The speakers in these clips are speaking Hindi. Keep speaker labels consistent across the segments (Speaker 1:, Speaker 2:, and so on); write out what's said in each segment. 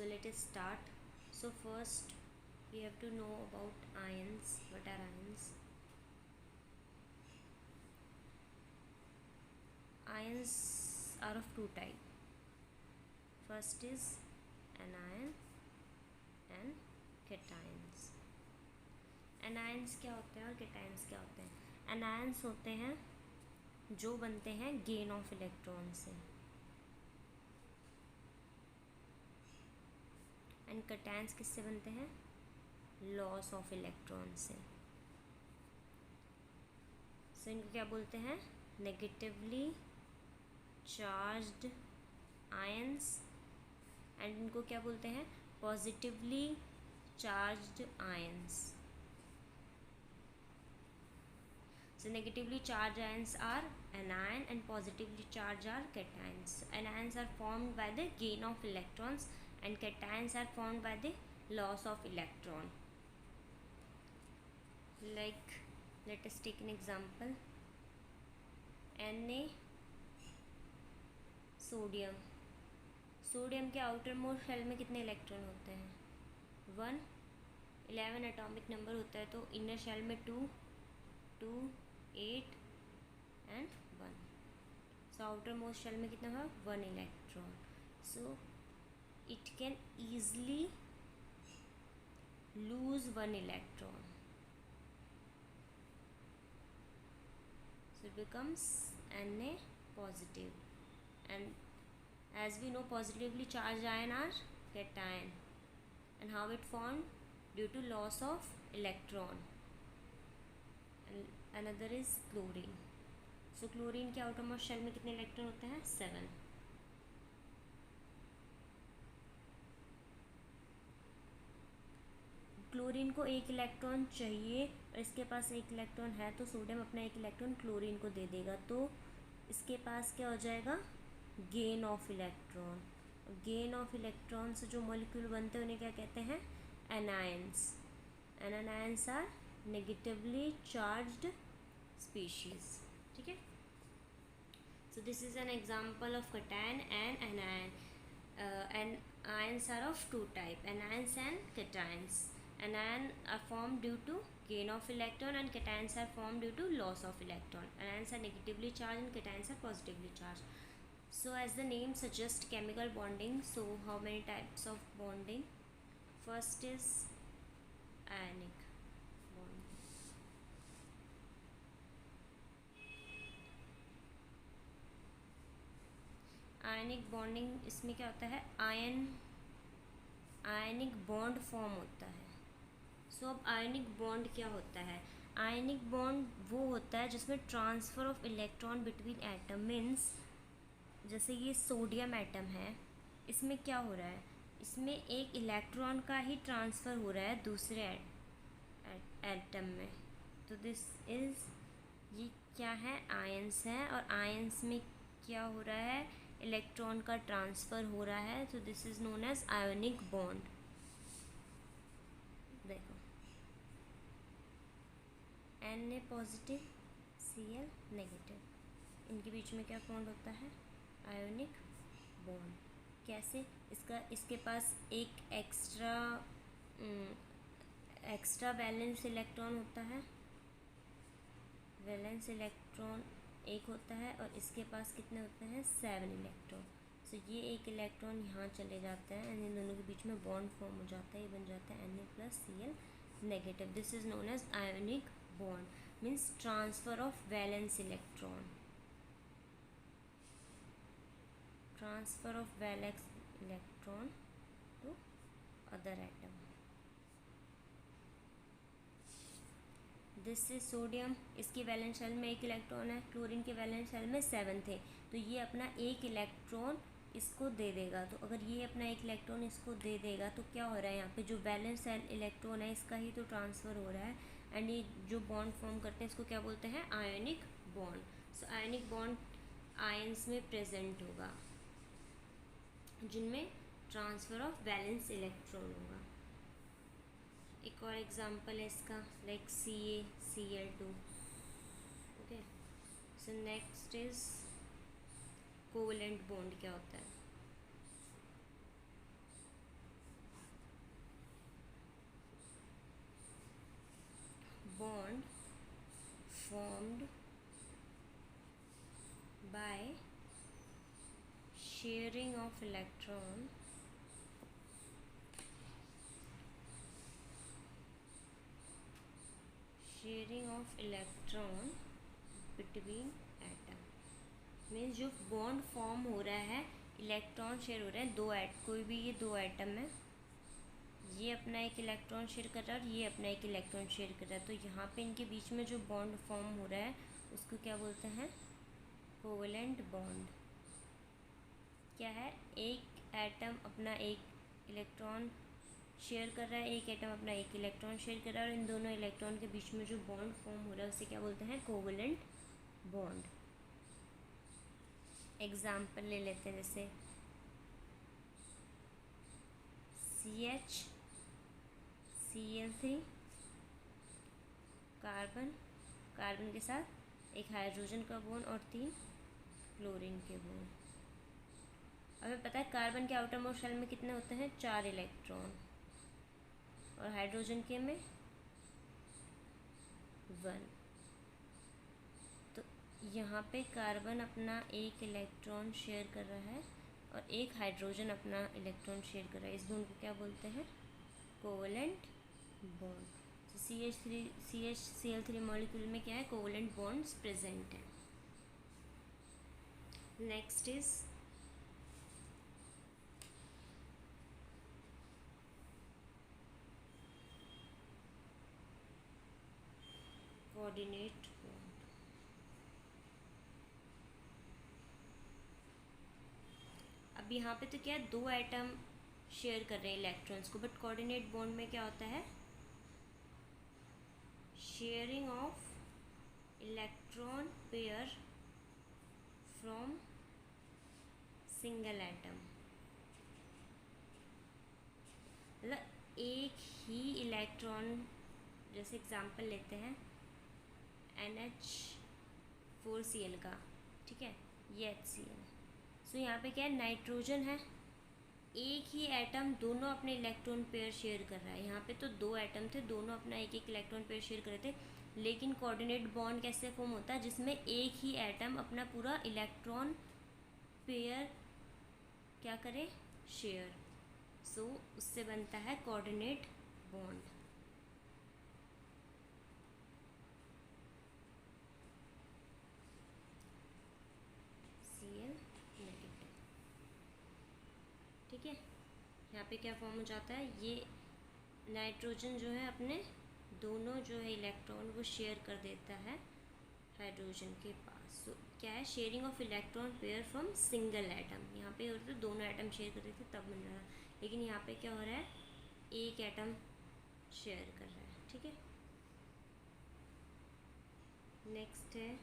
Speaker 1: So let us start. So first we have to know about ions. What are ions? Ions are of two types. First is anion and cations. Anions क्या होते हैं और कैटायंस क्या होते हैं? एनायंस होते हैं जो बनते हैं गेन ऑफ इलेक्ट्रॉन से, एंड कैटायंस किससे बनते हैं? लॉस ऑफ इलेक्ट्रॉन से. सो इनको क्या बोलते हैं? Negatively charged ions. एंड इनको क्या बोलते हैं? Positively charged ions. So negatively charged ions are anion and positively charged are cations. Anions are formed by the gain of electrons and cations are formed by the loss of electron. Like let us take an example. Na sodium. Sodium के आउटर मोस्ट शेल में कितने इलेक्ट्रॉन होते हैं? 1. 11 एटॉमिक नंबर होता है, तो इनर शेल में 2, 2, 8 and 1. So outer most shell में कितना है? 1 electron. So it can easily lose 1 electron. So it becomes Na positive. And as we know, positively charged ion are cation. And how it formed? Due to loss of electron. And another is chlorine. So chlorine के outermost shell में कितने इलेक्ट्रॉन होते हैं? 7. क्लोरीन को एक इलेक्ट्रॉन चाहिए और इसके पास एक इलेक्ट्रॉन है, तो सोडियम अपना एक इलेक्ट्रॉन क्लोरीन को दे देगा, तो इसके पास क्या हो जाएगा? Gain of electron. Gain of electron से जो मॉलिक्यूल बनते हैं उन्हें क्या कहते हैं? Anions. And anions are negatively charged species. ठीक है. So this is an example of cation and anion. And ions are of two type, anions and cations. Anion are formed due to gain of electron and cations are formed due to loss of electron. Anions are negatively charged and cations are positively charged. So as the name suggests, chemical bonding. So how many types of bonding? First is ionic bond. Ionic bonding, इसमें क्या होता है? आयनिक बॉन्ड फॉर्म होता है. सो अब आयनिक बॉन्ड क्या होता है? आयनिक बॉन्ड वो होता है जिसमें transfer of electron between atom. Means जैसे ये सोडियम एटम है, इसमें क्या हो रहा है? इसमें एक इलेक्ट्रॉन का ही ट्रांसफ़र हो रहा है दूसरे एटम में. तो दिस इज़, ये क्या है? आयंस है, और आयंस में क्या हो रहा है? इलेक्ट्रॉन का ट्रांसफ़र हो रहा है. तो this is known as ionic bond. देखो, Na पॉजिटिव, Cl नेगेटिव, इनके बीच में क्या बॉन्ड होता है? Ionic bond. कैसे? इसके पास एक एक्स्ट्रा वैलेंस इलेक्ट्रॉन होता है. वैलेंस इलेक्ट्रॉन एक होता है और इसके पास कितने होते हैं? 7 इलेक्ट्रॉन. सो ये एक इलेक्ट्रॉन यहाँ चले जाते हैं एंड इन दोनों के बीच में बॉन्ड फॉर्म हो जाता है. ये बन जाता है Na+Cl negative. This is known as ionic bond. Means transfer of valence electron. Transfer of valence electron to other atom. This is sodium. इसकी वैलेंस शेल में एक इलेक्ट्रॉन है. क्लोरीन के वैलेंस शेल में 7 थे, तो ये अपना एक इलेक्ट्रॉन इसको दे देगा. तो अगर ये अपना एक इलेक्ट्रॉन इसको दे देगा तो क्या हो रहा है? यहाँ पे जो वैलेंस इलेक्ट्रॉन है इसका ही तो ट्रांसफ़र हो रहा है. एंड ये जो बॉन्ड फॉर्म करते हैं इसको क्या बोलते हैं? Ionic bond. So ionic bond ions में प्रेजेंट होगा जिनमें ट्रांसफ़र ऑफ वैलेंस इलेक्ट्रॉन होगा. एक और एग्जांपल है इसका, like CaCl2. Okay. So next is covalent bond. क्या होता है? Sharing of electron between atom means जो बॉन्ड फॉर्म हो रहा है, इलेक्ट्रॉन शेयर हो रहे हैं कोई भी ये दो एटम है, ये अपना एक इलेक्ट्रॉन शेयर कर रहा है और ये अपना एक इलेक्ट्रॉन शेयर कर रहा है, तो यहाँ पे इनके बीच में जो बॉन्ड फॉर्म हो रहा है उसको क्या बोलते हैं, कोवेलेंट बॉन्ड। क्या है, एक एटम अपना एक इलेक्ट्रॉन शेयर कर रहा है, एक एटम अपना एक इलेक्ट्रॉन शेयर कर रहा है, और इन दोनों इलेक्ट्रॉन के बीच में जो बॉन्ड फॉर्म हो रहा है उसे क्या बोलते हैं, कोवेलेंट बॉन्ड। एग्जाम्पल ले लेते हैं, जैसे CH Cl3 कार्बन के साथ एक हाइड्रोजन का बॉन्ड और 3 क्लोरीन के बॉन्ड। हमें पता है कार्बन के आउटर मोस्ट शेल में कितने होते हैं, 4 इलेक्ट्रॉन, और हाइड्रोजन के में 1। तो यहाँ पे कार्बन अपना एक इलेक्ट्रॉन शेयर कर रहा है और एक हाइड्रोजन अपना इलेक्ट्रॉन शेयर कर रहा है, इस बॉन्ड को क्या बोलते हैं, covalent bond. CH Cl3 molecule में क्या है, कोवेलेंट बॉन्ड्स प्रेजेंट है। Next is coordinate bond. अब यहाँ पे तो क्या है, दो एटम शेयर कर रहे हैं इलेक्ट्रॉन्स को, बट कोऑर्डिनेट बॉन्ड में क्या होता है, sharing of electron pair from single atom. मतलब एक ही इलेक्ट्रॉन, जैसे एग्जांपल लेते हैं NH4Cl का, ठीक है, ये HCl। सो यहाँ पे क्या है, नाइट्रोजन है, एक ही एटम दोनों अपने इलेक्ट्रॉन पेयर शेयर कर रहा है। यहाँ पे तो दो एटम थे, दोनों अपना एक एक इलेक्ट्रॉन पेयर शेयर कर रहे थे, लेकिन कोऑर्डिनेट बॉन्ड कैसे फॉर्म होता है, जिसमें एक ही एटम अपना पूरा इलेक्ट्रॉन पेयर क्या करे, शेयर। सो उससे बनता है कोऑर्डिनेट बॉन्ड। Cl नेगेटिव, ठीक है। यहाँ पे क्या फॉर्म हो जाता है, ये नाइट्रोजन जो है अपने दोनों जो है इलेक्ट्रॉन वो शेयर कर देता है हाइड्रोजन के पास। तो क्या है, sharing of electron pair from single atom. यहाँ पे तो दोनों एटम शेयर कर रहे थे तब मिल रहा था, लेकिन यहाँ पे क्या हो रहा है, एक एटम शेयर कर रहा है, ठीक है। नेक्स्ट है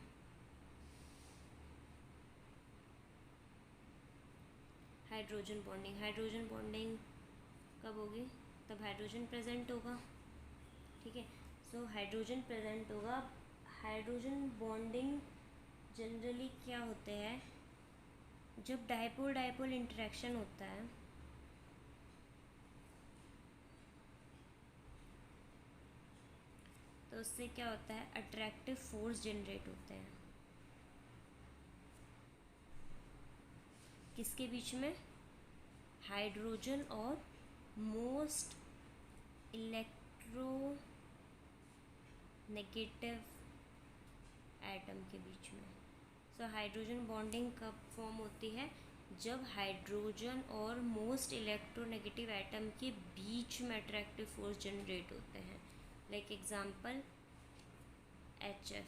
Speaker 1: हाइड्रोजन बॉन्डिंग। हाइड्रोजन बॉन्डिंग कब होगी, तब हाइड्रोजन प्रेजेंट होगा, ठीक है। सो हाइड्रोजन प्रेजेंट होगा। हाइड्रोजन बॉन्डिंग जनरली क्या होते हैं, जब डाइपोल डाइपोल इंटरेक्शन होता है तो उससे क्या होता है, अट्रैक्टिव फोर्स जनरेट होते हैं, किसके बीच में, हाइड्रोजन और मोस्ट इलेक्ट्रो नेगेटिव एटम के बीच में। सो हाइड्रोजन बॉन्डिंग कब फॉर्म होती है, जब हाइड्रोजन और मोस्ट इलेक्ट्रोनेगेटिव एटम के बीच में अट्रैक्टिव फोर्स जनरेट होते हैं। Like example HF,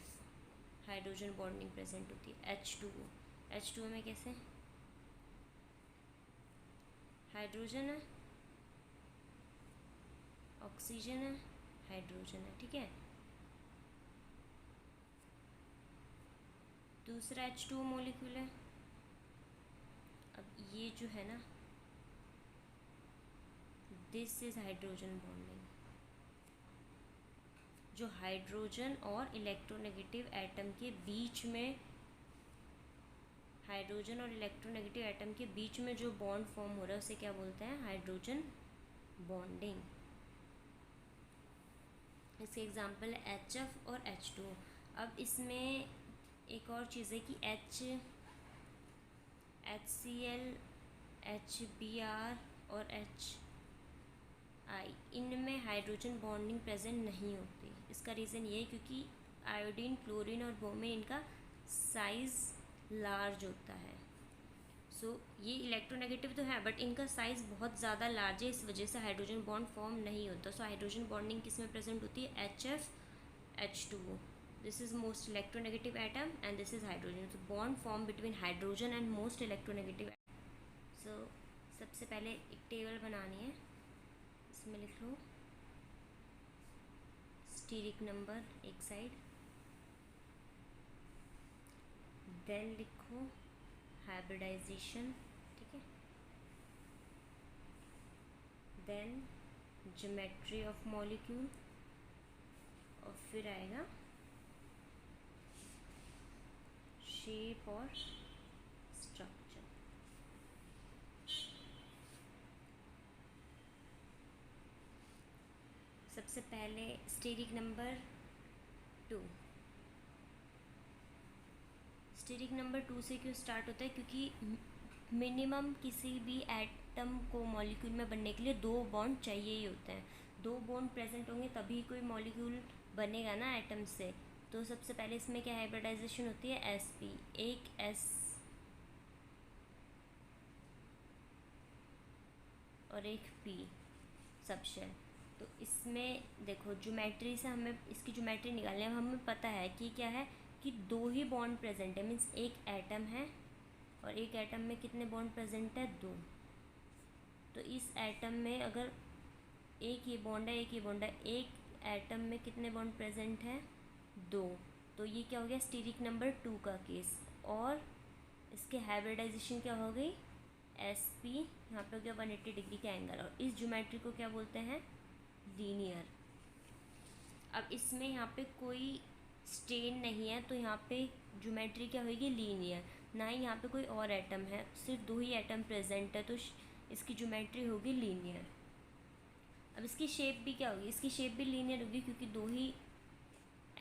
Speaker 1: hydrogen bonding present होती है। H2O में कैसे, हाइड्रोजन है, ऑक्सीजन है, हाइड्रोजन है, ठीक है। दूसरा H2O मॉलिक्यूल है। अब ये जो है ना, दिस इज हाइड्रोजन बॉन्डिंग, जो हाइड्रोजन और इलेक्ट्रोनेगेटिव एटम के बीच में, हाइड्रोजन और इलेक्ट्रोनेगेटिव एटम के बीच में जो बॉन्ड फॉर्म हो रहा है उसे क्या बोलते हैं, हाइड्रोजन बॉन्डिंग। इसके एग्जांपल है HF और H2O। अब इसमें एक और चीज़ है कि HCl, HBr और HI, इनमें हाइड्रोजन बॉन्डिंग प्रेजेंट नहीं होती। इसका रीज़न ये है क्योंकि आयोडीन, क्लोरीन और ब्रोमीन इनका साइज़ लार्ज होता है। ये इलेक्ट्रोनेगेटिव तो है बट इनका साइज़ बहुत ज़्यादा लार्ज है, इस वजह से हाइड्रोजन बॉन्ड फॉर्म नहीं होता। हाइड्रोजन बॉन्डिंग किस में प्रेजेंट होती है? HF, H2O। This is most electronegative atom and this is hydrogen. Bond form between hydrogen and most electronegative. सबसे पहले एक टेबल बनानी है, इसमें लिख लो स्टीरिक नंबर एक साइड, देन लिखो हाइब्रिडाइजेशन, ठीक है, देन ज्योमेट्री ऑफ मॉलिक्यूल और फिर आएगा शेप और स्ट्रक्चर। सबसे पहले स्टीरिक नंबर 2। स्टीरिक नंबर 2 से क्यों स्टार्ट होता है? क्योंकि मिनिमम किसी भी एटम को मॉलिक्यूल में बनने के लिए 2 बॉन्ड चाहिए ही होते हैं। 2 बॉन्ड प्रेजेंट होंगे तभी कोई मॉलिक्यूल बनेगा ना एटम से। तो सबसे पहले इसमें क्या हाइब्रिडाइजेशन होती है? sp, एक s और एक p सबशेल। तो इसमें देखो ज्योमेट्री से हमें इसकी ज्योमेट्री निकालने में हमें पता है कि क्या है कि 2 ही बॉन्ड प्रेजेंट है, मीन्स एक एटम है और एक एटम में कितने बॉन्ड प्रेजेंट है? 2। तो इस एटम में अगर एक ही बॉन्ड है, एक ही बॉन्ड है, एक एटम में कितने बॉन्ड प्रेजेंट है? 2। तो ये क्या हो गया? स्टीरिक नंबर 2 का केस। और इसके हाइब्रिडाइजेशन क्या हो गई? sp, यहाँ पे हो गया 180 डिग्री का एंगल। और इस ज्योमेट्री को क्या बोलते हैं? लीनियर। अब इसमें यहाँ पे कोई स्टेन नहीं है तो यहाँ पे ज्योमेट्री क्या होगी? लीनियर। ना ही यहाँ पे कोई और एटम है, सिर्फ 2 ही एटम प्रेजेंट है, तो इसकी ज्योमेट्री होगी लीनियर। अब इसकी शेप भी क्या होगी? इसकी शेप भी लीनियर होगी क्योंकि 2 ही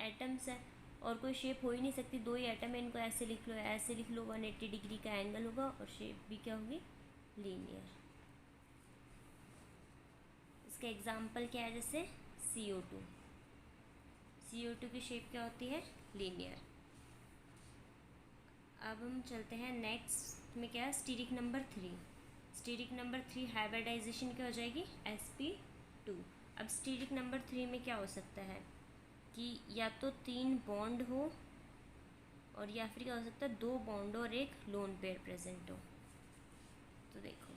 Speaker 1: एटम्स है और कोई शेप हो ही नहीं सकती। 2 ही एटम है, इनको ऐसे लिख लो, ऐसे लिख लो, 180 डिग्री का एंगल होगा और शेप भी क्या होगी? लीनियर। इसका एग्जाम्पल क्या है? जैसे CO2, CO2 की शेप क्या होती है? लीनियर। अब हम चलते हैं नेक्स्ट में, क्या है? Steric number 3। Steric number 3 hybridisation क्या हो जाएगी? sp2। अब स्टीरिक नंबर 3 में क्या हो सकता है कि या तो 3 बॉन्ड हो और या फिर क्या हो सकता है 2 बॉन्ड और एक लोन पेयर प्रेजेंट हो। तो देखो,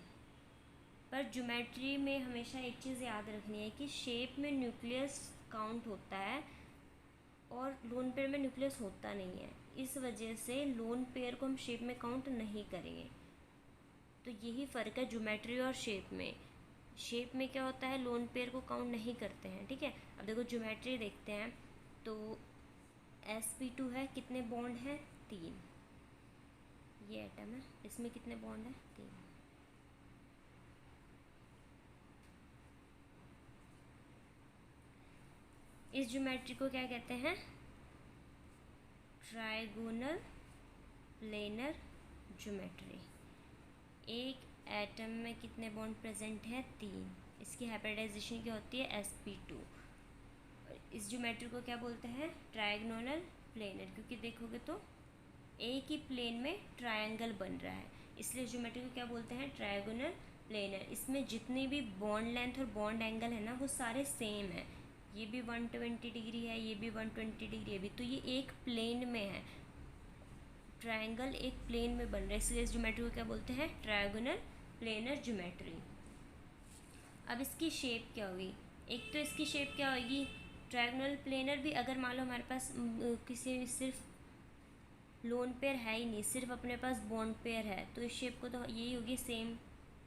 Speaker 1: पर ज्योमेट्री में हमेशा एक चीज़ याद रखनी है कि शेप में न्यूक्लियस काउंट होता है और लोन पेयर में न्यूक्लियस होता नहीं है। इस वजह से लोन पेयर को हम शेप में काउंट नहीं करेंगे। तो यही फ़र्क है ज्योमेट्री और शेप में। शेप में क्या होता है? लोन पेयर को काउंट नहीं करते हैं, ठीक है। अब देखो ज्योमेट्री देखते हैं तो sp2 है, कितने बॉन्ड हैं? 3। ये एटम है, इसमें कितने बॉन्ड हैं? 3। इस ज्योमेट्री को क्या कहते हैं? Trigonal planar geometry. एक एटम में कितने बॉन्ड प्रेजेंट हैं? 3। इसकी हाइब्रिडाइजेशन क्या होती है? sp2। इस ज्योमेट्री को क्या बोलते हैं? ट्राइगोनल प्लेनर, क्योंकि देखोगे तो एक ही प्लेन में ट्रायंगल बन रहा है, इसलिए ज्योमेट्री को क्या बोलते हैं? Trigonal planar. इसमें जितनी भी बॉन्ड लेंथ और बॉन्ड एंगल है ना, वो सारे सेम है। ये भी 120 डिग्री है, ये भी 120 डिग्री है भी, तो ये एक प्लेन में है। ट्रायंगल एक प्लेन में बन रहा है, इसलिए इस ज्योमेट्री को क्या बोलते हैं? Trigonal planar geometry. अब इसकी शेप क्या होगी? एक तो इसकी शेप क्या होगी? ट्रायगोनल प्लेनर भी अगर मान लो हमारे पास किसी सिर्फ लोन पेयर है ही नहीं, सिर्फ अपने पास बॉन्ड पेयर है, तो इस शेप को तो यही होगी सेम,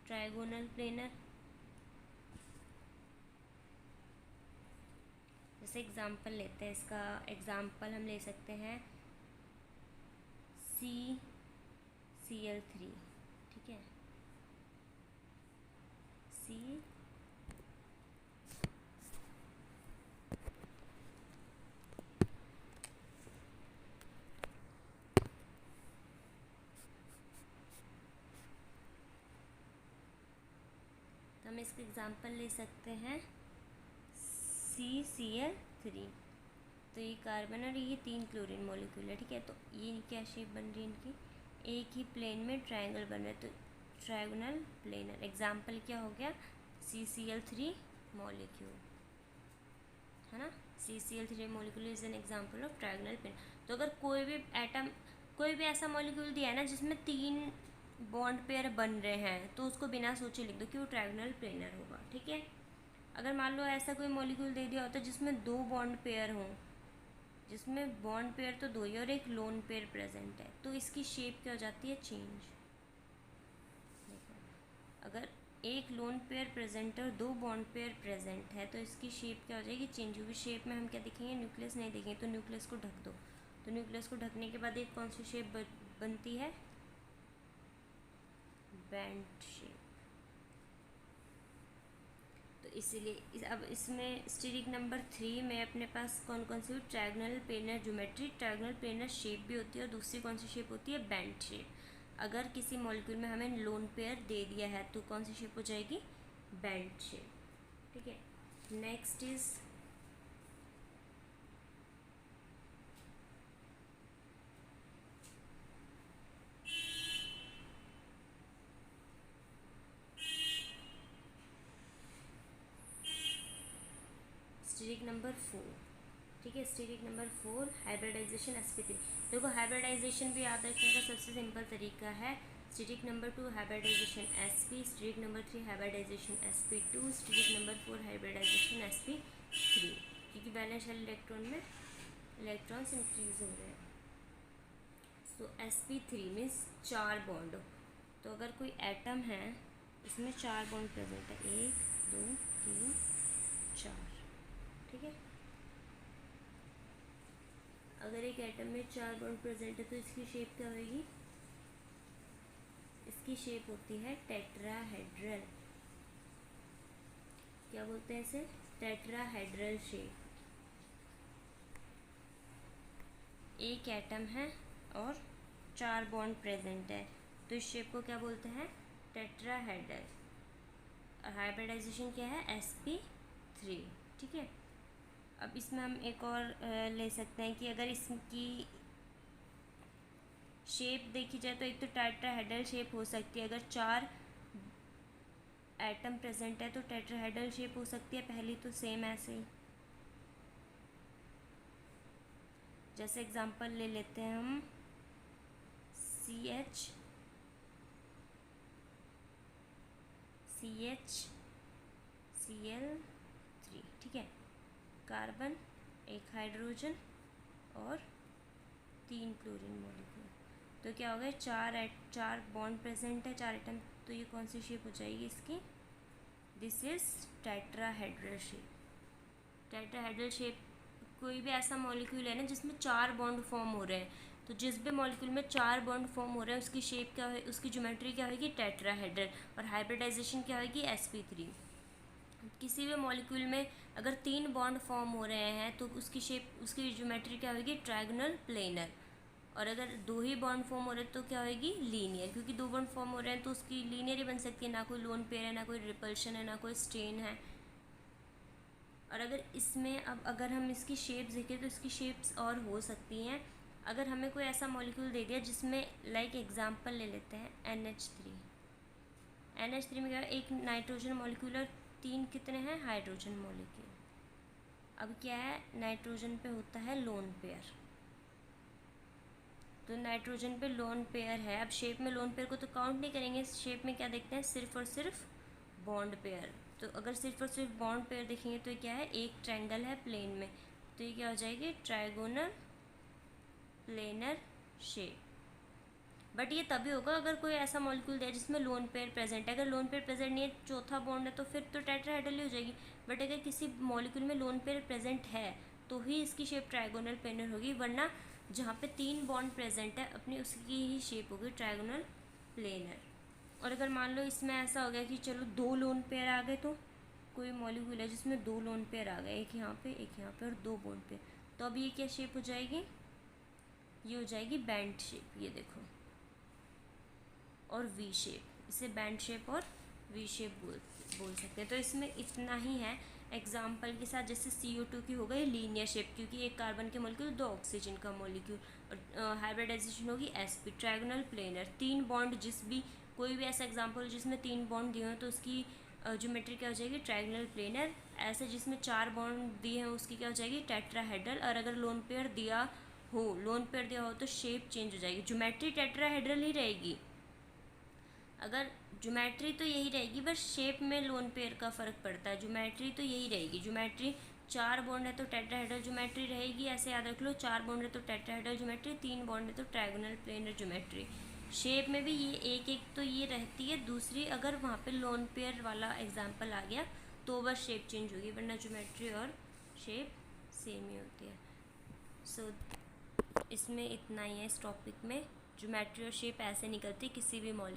Speaker 1: ट्रायगोनल प्लेनर। जैसे एग्जांपल लेते हैं, इसका एग्जांपल हम ले सकते हैं CCl3, ठीक है। C तो हम इसका एग्जांपल ले सकते हैं CCl3। तो ये कार्बन और ये 3 क्लोरीन मॉलिक्यूल है, ठीक है। तो ये क्या शेप बन रही है इनकी, एक ही प्लेन में ट्रायंगल बन रहा है, तो ट्रायगोनल प्लेनर। एग्जाम्पल क्या हो गया, CCl3 मॉलिक्यूल, है ना। CCl3 molecule is an example of trigonal planar. तो अगर कोई भी एटम, कोई भी ऐसा मॉलिक्यूल दिया है ना जिसमें 3 बॉन्ड पेयर बन रहे हैं, तो उसको बिना सोचे लिख दो कि वो ट्रायगोनल प्लेनर होगा, ठीक है। अगर मान लो ऐसा कोई मॉलिक्यूल दे दिया होता है जिसमें 2 बॉन्ड पेयर हों, जिसमें बॉन्ड पेयर तो 2 ही और एक लोन पेयर प्रेजेंट है, तो इसकी शेप क्या हो जाती है, चेंज। देखो, अगर एक लोन पेयर प्रेजेंट है और 2 बॉन्ड पेयर प्रेजेंट है, तो इसकी शेप क्या हो जाएगी, चेंज। क्योंकि शेप में हम क्या देखेंगे, न्यूक्लियस नहीं देखेंगे, तो न्यूक्लियस को ढक दो। तो न्यूक्लियस को ढकने के बाद एक कौन सी शेप बनती है, बैंड शेप। तो इसीलिए अब इसमें स्टेरिक नंबर 3 में अपने पास कौन कौन सी, trigonal planar geometry, trigonal planar shape भी होती है, और दूसरी कौन सी शेप होती है, बैंड शेप। अगर किसी मॉलिक्यूल में हमें लोन पेयर दे दिया है तो कौन सी शेप हो जाएगी, बैंड शेप, ठीक है। नेक्स्ट इज स्टेरिक नंबर 4, ठीक है। Steric number 4 hybridisation sp3। देखो हाइब्रिडाइजेशन भी याद रखने का सबसे सिंपल तरीका है, steric number 2 hybridisation sp, steric number 3 hybridisation sp2, steric number 4 hybridisation sp3, क्योंकि बैलेंस शेल इलेक्ट्रॉन में इलेक्ट्रॉन्स इंक्रीज हो रहे हैं। तो sp3 मीन्स 4 बॉन्ड। तो अगर कोई एटम है इसमें 4 बॉन्ड प्रेजेंट है, 1 2 3 4, ठीक है। अगर एक एटम में 4 बॉन्ड प्रेजेंट है तो इसकी शेप क्या होगी, इसकी शेप होती है टेट्राहेड्रल। क्या बोलते हैं इसे, टेट्राहेड्रल शेप। एक एटम है और 4 बॉन्ड प्रेजेंट है, तो इस शेप को क्या बोलते हैं, टेट्राहेड्रल। और हाइब्रिडाइजेशन क्या है, sp3, ठीक है। अब इसमें हम एक और ले सकते हैं कि अगर इसकी शेप देखी जाए तो एक तो टेट्राहेड्रल शेप हो सकती है, अगर 4 एटम प्रेजेंट है तो टेट्राहेड्रल शेप हो सकती है पहली, तो सेम ऐसे ही। जैसे एग्जांपल ले लेते हैं हम CHCl3, ठीक है। कार्बन, एक हाइड्रोजन और 3 क्लोरीन मॉलिक्यूल। तो क्या हो गया, 4 बॉन्ड प्रेजेंट है, 4 एटम, तो ये कौन सी शेप हो जाएगी इसकी, this is tetrahedral shape. Tetrahedral shape, कोई भी ऐसा मॉलिक्यूल है ना जिसमें 4 बॉन्ड फॉर्म हो रहे हैं, तो जिस भी मॉलिक्यूल में 4 बॉन्ड फॉर्म हो रहे हैं उसकी शेप क्या है, उसकी ज्योमेट्री क्या होगी, टेट्राहेड्रल। और हाइब्रिडाइजेशन क्या होगी, sp3। किसी भी मॉलिक्यूल में अगर 3 बॉन्ड फॉर्म हो रहे हैं तो उसकी शेप, उसकी ज्योमेट्री क्या होगी, ट्रायगोनल प्लेनर। और अगर 2 ही बॉन्ड फॉर्म हो रहे हैं तो क्या होगी, लीनियर, क्योंकि 2 बॉन्ड फॉर्म हो रहे हैं तो उसकी लीनियर ही बन सकती है, ना कोई लोन पेयर है, ना कोई रिपल्शन है, ना कोई स्ट्रेन है। और अगर इसमें अब अगर हम इसकी शेप्स देखें तो इसकी शेप्स और हो सकती हैं। अगर हमें कोई ऐसा मॉलिक्यूल दे दिया जिसमें, लाइक एग्जांपल ले लेते हैं NH3। NH3 में क्या है, एक नाइट्रोजन मॉलिक्यूल और 3 कितने हैं, हाइड्रोजन मॉलिक्यूल। अब क्या है, नाइट्रोजन पे होता है लोन पेयर, तो नाइट्रोजन पे लोन पेयर है। अब शेप में लोन पेयर को तो काउंट नहीं करेंगे, शेप में क्या देखते हैं, सिर्फ और सिर्फ बॉन्ड पेयर। तो अगर सिर्फ और सिर्फ बॉन्ड पेयर देखेंगे तो क्या है, एक ट्रायंगल है प्लेन में, तो ये क्या हो जाएगी, ट्रायगोनल प्लेनर शेप। बट ये तभी होगा अगर कोई ऐसा मॉलिक्यूल दे जिसमें लोन पेयर प्रेजेंट है। अगर लोन पेयर प्रेजेंट नहीं है, चौथा बॉन्ड है, तो फिर तो टेट्राहेड्रल ही हो जाएगी। बट अगर किसी मॉलिक्यूल में लोन पेयर प्रेजेंट है तो ही इसकी शेप ट्रायगोनल प्लेनर होगी, वरना जहाँ पे 3 बॉन्ड प्रेजेंट है अपनी उसकी ही शेप होगी ट्रायगोनल प्लेनर। और अगर मान लो इसमें ऐसा हो गया कि चलो 2 लोन पेयर आ गए, तो कोई मॉलिक्यूल है जिसमें 2 लोन पेयर आ गए, एक यहाँ पे एक यहाँ पे और 2 बॉन्ड पेयर, तो अब ये क्या शेप हो जाएगी, ये हो जाएगी बैंड शेप, ये देखो, और वी शेप, इसे बैंड शेप और वी शेप बोल सकते हैं। तो इसमें इतना ही है। एग्जाम्पल के साथ जैसे CO2 की हो गई लीनियर शेप, क्योंकि एक कार्बन के मॉलिक्यूल, दो ऑक्सीजन का मॉलिक्यूल, और हाइब्रिडाइजेशन होगी sp ट्रायगोनल प्लेनर, 3 बॉन्ड, जिस भी कोई भी ऐसा एग्जाम्पल जिसमें 3 बॉन्ड दिए हैं तो उसकी ज्योमेट्री क्या हो जाएगी, ट्रायगोनल प्लेनर। ऐसे जिसमें 4 बॉन्ड दिए हैं उसकी क्या हो जाएगी, टेट्राहेड्रल। और अगर लोन पेयर दिया हो तो शेप चेंज हो जाएगी, ज्योमेट्री टेट्राहेड्रल ही रहेगी। अगर ज्योमेट्री तो यही रहेगी, बस शेप में लोन पेयर का फ़र्क पड़ता है। ज्योमेट्री तो यही रहेगी, ज्योमेट्री 4 बॉन्ड है तो टेट्राहेड्रल ज्योमेट्री रहेगी, ऐसे याद रख लो। 4 बॉन्ड है तो टेट्राहेड्रल ज्योमेट्री, 3 बॉन्ड है तो ट्रायगोनल प्लेनर ज्योमेट्री। शेप में भी ये एक तो ये रहती है, दूसरी अगर वहाँ पे लोन पेयर वाला एग्जाम्पल आ गया तो बस शेप चेंज होगी, वरना ज्योमेट्री और शेप सेम ही होती है। सो इसमें इतना ही है इस टॉपिक में। ज्योमेट्री और शेप ऐसे निकलती किसी भी मॉलिक्यूल